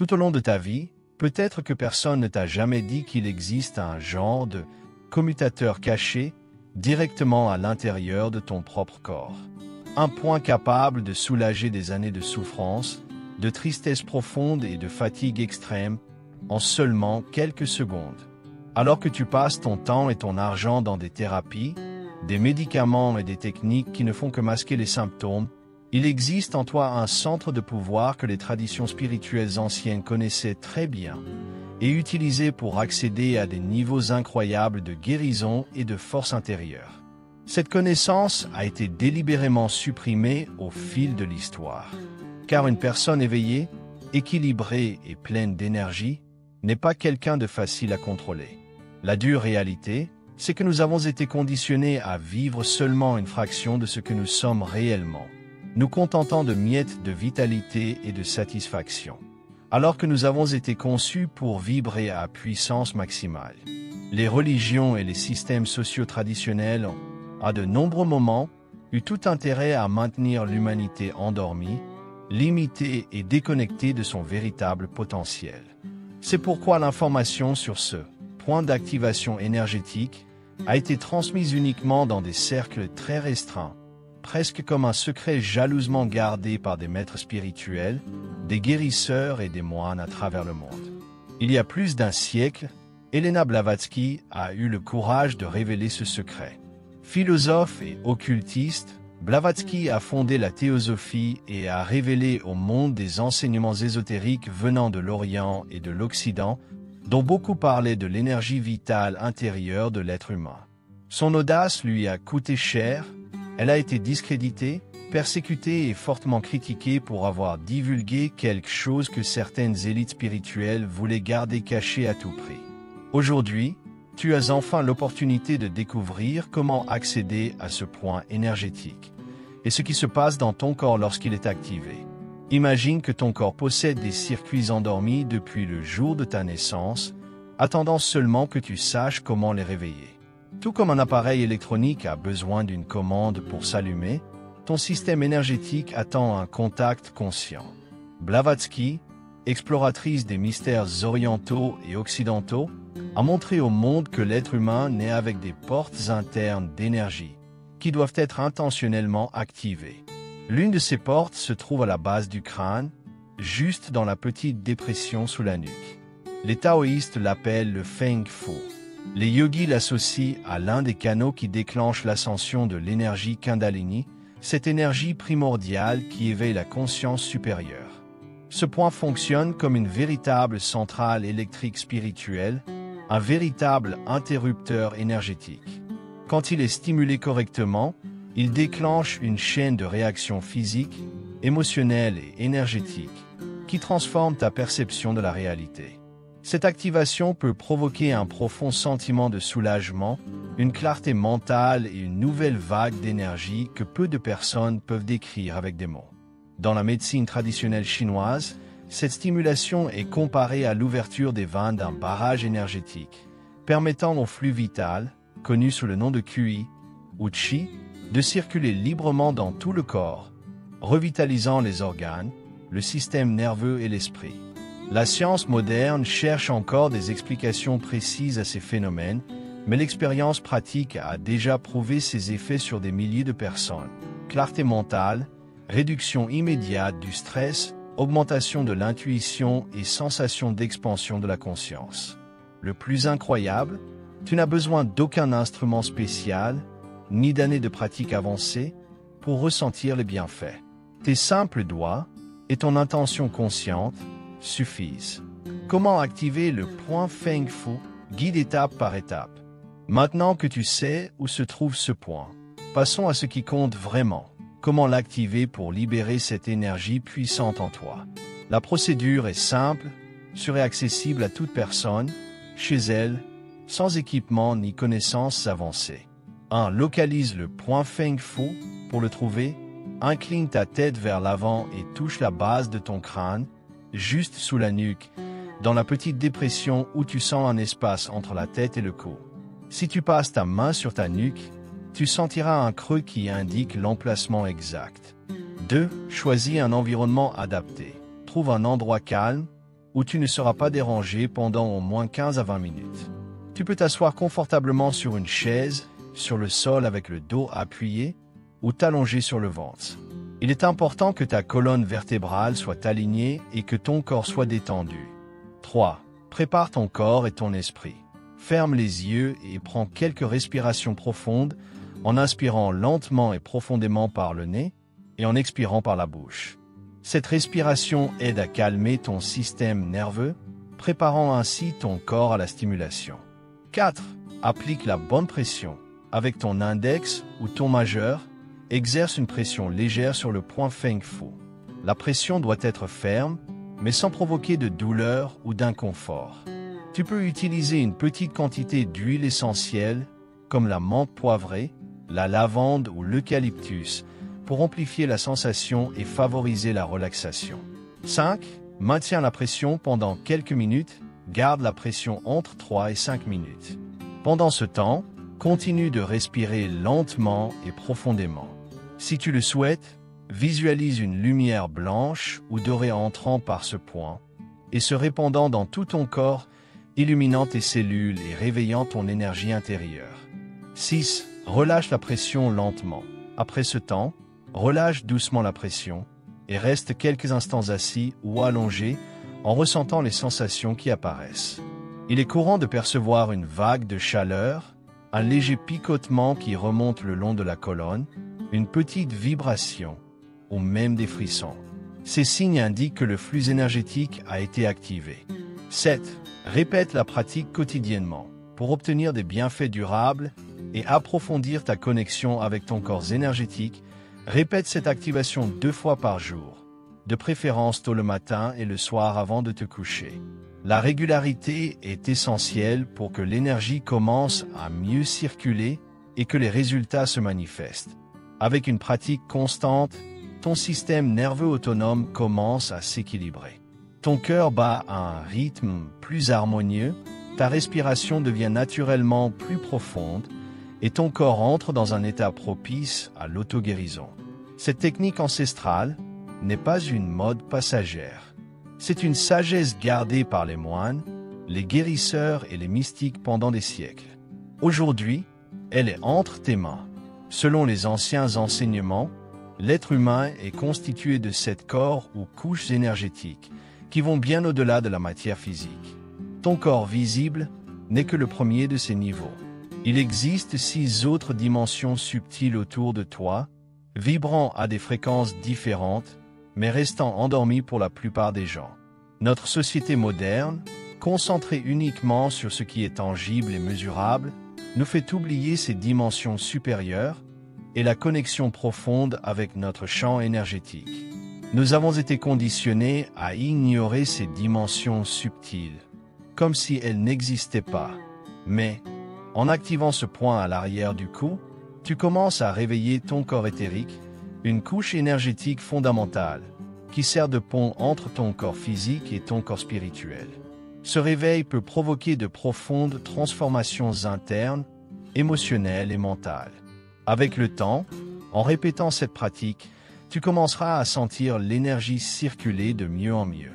Tout au long de ta vie, peut-être que personne ne t'a jamais dit qu'il existe un genre de commutateur caché directement à l'intérieur de ton propre corps. Un point capable de soulager des années de souffrance, de tristesse profonde et de fatigue extrême en seulement quelques secondes. Alors que tu passes ton temps et ton argent dans des thérapies, des médicaments et des techniques qui ne font que masquer les symptômes, il existe en toi un centre de pouvoir que les traditions spirituelles anciennes connaissaient très bien et utilisaient pour accéder à des niveaux incroyables de guérison et de force intérieure. Cette connaissance a été délibérément supprimée au fil de l'histoire. Car une personne éveillée, équilibrée et pleine d'énergie n'est pas quelqu'un de facile à contrôler. La dure réalité, c'est que nous avons été conditionnés à vivre seulement une fraction de ce que nous sommes réellement, nous contentant de miettes de vitalité et de satisfaction, alors que nous avons été conçus pour vibrer à puissance maximale. Les religions et les systèmes sociaux traditionnels ont, à de nombreux moments, eu tout intérêt à maintenir l'humanité endormie, limitée et déconnectée de son véritable potentiel. C'est pourquoi l'information sur ce point d'activation énergétique a été transmise uniquement dans des cercles très restreints, presque comme un secret jalousement gardé par des maîtres spirituels, des guérisseurs et des moines à travers le monde. Il y a plus d'un siècle, Elena Blavatsky a eu le courage de révéler ce secret. Philosophe et occultiste, Blavatsky a fondé la théosophie et a révélé au monde des enseignements ésotériques venant de l'Orient et de l'Occident, dont beaucoup parlaient de l'énergie vitale intérieure de l'être humain. Son audace lui a coûté cher, elle a été discréditée, persécutée et fortement critiquée pour avoir divulgué quelque chose que certaines élites spirituelles voulaient garder caché à tout prix. Aujourd'hui, tu as enfin l'opportunité de découvrir comment accéder à ce point énergétique et ce qui se passe dans ton corps lorsqu'il est activé. Imagine que ton corps possède des circuits endormis depuis le jour de ta naissance, attendant seulement que tu saches comment les réveiller. Tout comme un appareil électronique a besoin d'une commande pour s'allumer, ton système énergétique attend un contact conscient. Blavatsky, exploratrice des mystères orientaux et occidentaux, a montré au monde que l'être humain naît avec des portes internes d'énergie, qui doivent être intentionnellement activées. L'une de ces portes se trouve à la base du crâne, juste dans la petite dépression sous la nuque. Les taoïstes l'appellent le Feng Fu. Les yogis l'associent à l'un des canaux qui déclenche l'ascension de l'énergie Kundalini, cette énergie primordiale qui éveille la conscience supérieure. Ce point fonctionne comme une véritable centrale électrique spirituelle, un véritable interrupteur énergétique. Quand il est stimulé correctement, il déclenche une chaîne de réactions physiques, émotionnelles et énergétiques qui transforment ta perception de la réalité. Cette activation peut provoquer un profond sentiment de soulagement, une clarté mentale et une nouvelle vague d'énergie que peu de personnes peuvent décrire avec des mots. Dans la médecine traditionnelle chinoise, cette stimulation est comparée à l'ouverture des vannes d'un barrage énergétique, permettant au flux vital, connu sous le nom de QI ou Qi, de circuler librement dans tout le corps, revitalisant les organes, le système nerveux et l'esprit. La science moderne cherche encore des explications précises à ces phénomènes, mais l'expérience pratique a déjà prouvé ses effets sur des milliers de personnes. Clarté mentale, réduction immédiate du stress, augmentation de l'intuition et sensation d'expansion de la conscience. Le plus incroyable, tu n'as besoin d'aucun instrument spécial, ni d'années de pratique avancée, pour ressentir les bienfaits. Tes simples doigts et ton intention consciente suffisent. Comment activer le point Feng Fu? Guide étape par étape. Maintenant que tu sais où se trouve ce point, passons à ce qui compte vraiment. Comment l'activer pour libérer cette énergie puissante en toi? La procédure est simple, serait accessible à toute personne, chez elle, sans équipement ni connaissances avancées. 1. Localise le point Feng Fu. Pour le trouver, incline ta tête vers l'avant et touche la base de ton crâne, juste sous la nuque, dans la petite dépression où tu sens un espace entre la tête et le cou. Si tu passes ta main sur ta nuque, tu sentiras un creux qui indique l'emplacement exact. 2. Choisis un environnement adapté. Trouve un endroit calme, où tu ne seras pas dérangé pendant au moins 15 à 20 minutes. Tu peux t'asseoir confortablement sur une chaise, sur le sol avec le dos appuyé ou t'allonger sur le ventre. Il est important que ta colonne vertébrale soit alignée et que ton corps soit détendu. 3. Prépare ton corps et ton esprit. Ferme les yeux et prends quelques respirations profondes en inspirant lentement et profondément par le nez et en expirant par la bouche. Cette respiration aide à calmer ton système nerveux, préparant ainsi ton corps à la stimulation. 4. Applique la bonne pression. Avec ton index ou ton majeur, exerce une pression légère sur le point Feng Fu. La pression doit être ferme, mais sans provoquer de douleur ou d'inconfort. Tu peux utiliser une petite quantité d'huile essentielle, comme la menthe poivrée, la lavande ou l'eucalyptus, pour amplifier la sensation et favoriser la relaxation. 5. Maintiens la pression pendant quelques minutes, garde la pression entre 3 et 5 minutes. Pendant ce temps, continue de respirer lentement et profondément. Si tu le souhaites, visualise une lumière blanche ou dorée entrant par ce point et se répandant dans tout ton corps, illuminant tes cellules et réveillant ton énergie intérieure. 6. Relâche la pression lentement. Après ce temps, relâche doucement la pression et reste quelques instants assis ou allongé en ressentant les sensations qui apparaissent. Il est courant de percevoir une vague de chaleur, un léger picotement qui remonte le long de la colonne, une petite vibration ou même des frissons. Ces signes indiquent que le flux énergétique a été activé. 7. Répète la pratique quotidiennement pour obtenir des bienfaits durables et approfondir ta connexion avec ton corps énergétique. Répète cette activation 2 fois par jour, de préférence tôt le matin et le soir avant de te coucher. La régularité est essentielle pour que l'énergie commence à mieux circuler et que les résultats se manifestent. Avec une pratique constante, ton système nerveux autonome commence à s'équilibrer. Ton cœur bat à un rythme plus harmonieux, ta respiration devient naturellement plus profonde et ton corps entre dans un état propice à l'auto-guérison. Cette technique ancestrale n'est pas une mode passagère. C'est une sagesse gardée par les moines, les guérisseurs et les mystiques pendant des siècles. Aujourd'hui, elle est entre tes mains. Selon les anciens enseignements, l'être humain est constitué de 7 corps ou couches énergétiques qui vont bien au-delà de la matière physique. Ton corps visible n'est que le premier de ces niveaux. Il existe 6 autres dimensions subtiles autour de toi, vibrant à des fréquences différentes, mais restant endormies pour la plupart des gens. Notre société moderne, concentrée uniquement sur ce qui est tangible et mesurable, nous fait oublier ces dimensions supérieures et la connexion profonde avec notre champ énergétique. Nous avons été conditionnés à ignorer ces dimensions subtiles, comme si elles n'existaient pas. Mais, en activant ce point à l'arrière du cou, tu commences à réveiller ton corps éthérique, une couche énergétique fondamentale, qui sert de pont entre ton corps physique et ton corps spirituel. Ce réveil peut provoquer de profondes transformations internes, émotionnelles et mentales. Avec le temps, en répétant cette pratique, tu commenceras à sentir l'énergie circuler de mieux en mieux.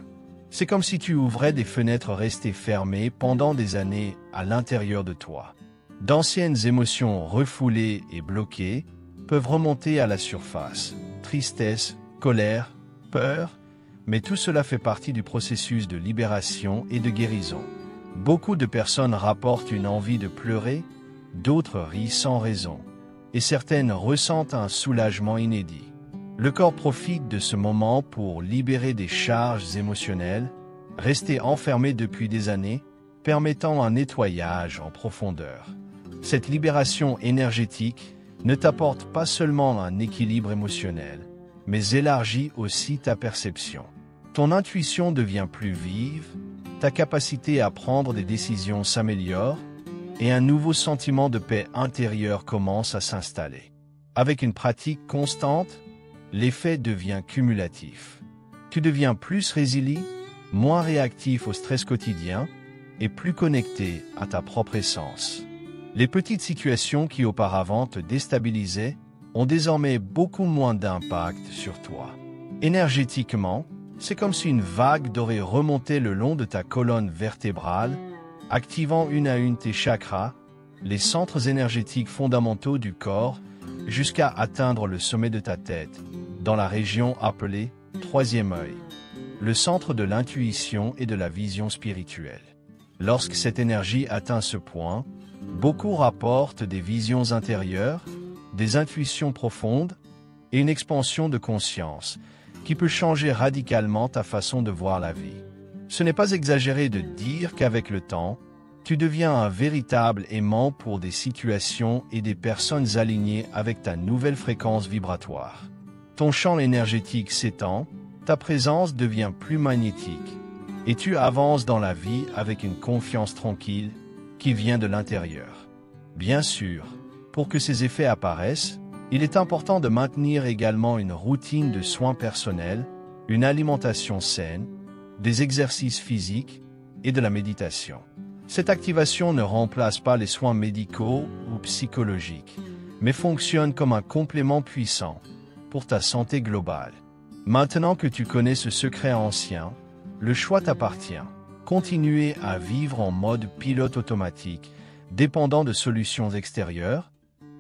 C'est comme si tu ouvrais des fenêtres restées fermées pendant des années à l'intérieur de toi. D'anciennes émotions refoulées et bloquées peuvent remonter à la surface. Tristesse, colère, peur, mais tout cela fait partie du processus de libération et de guérison. Beaucoup de personnes rapportent une envie de pleurer, d'autres rient sans raison, et certaines ressentent un soulagement inédit. Le corps profite de ce moment pour libérer des charges émotionnelles, restées enfermées depuis des années, permettant un nettoyage en profondeur. Cette libération énergétique ne t'apporte pas seulement un équilibre émotionnel, mais élargit aussi ta perception. Ton intuition devient plus vive, ta capacité à prendre des décisions s'améliore, et un nouveau sentiment de paix intérieure commence à s'installer. Avec une pratique constante, l'effet devient cumulatif. Tu deviens plus résilient, moins réactif au stress quotidien et plus connecté à ta propre essence. Les petites situations qui auparavant te déstabilisaient ont désormais beaucoup moins d'impact sur toi. Énergétiquement, C'est comme si une vague aurait remonté le long de ta colonne vertébrale, activant une à une tes chakras, les centres énergétiques fondamentaux du corps, jusqu'à atteindre le sommet de ta tête, dans la région appelée troisième œil, le centre de l'intuition et de la vision spirituelle. Lorsque cette énergie atteint ce point, beaucoup rapportent des visions intérieures, des intuitions profondes et une expansion de conscience qui peut changer radicalement ta façon de voir la vie. Ce n'est pas exagéré de dire qu'avec le temps, tu deviens un véritable aimant pour des situations et des personnes alignées avec ta nouvelle fréquence vibratoire. Ton champ énergétique s'étend, ta présence devient plus magnétique, et tu avances dans la vie avec une confiance tranquille qui vient de l'intérieur. Bien sûr, pour que ces effets apparaissent, il est important de maintenir également une routine de soins personnels, une alimentation saine, des exercices physiques et de la méditation. Cette activation ne remplace pas les soins médicaux ou psychologiques, mais fonctionne comme un complément puissant pour ta santé globale. Maintenant que tu connais ce secret ancien, le choix t'appartient. Continuer à vivre en mode pilote automatique, dépendant de solutions extérieures,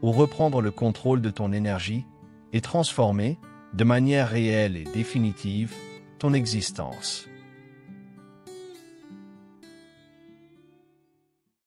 ou reprendre le contrôle de ton énergie et transformer, de manière réelle et définitive, ton existence.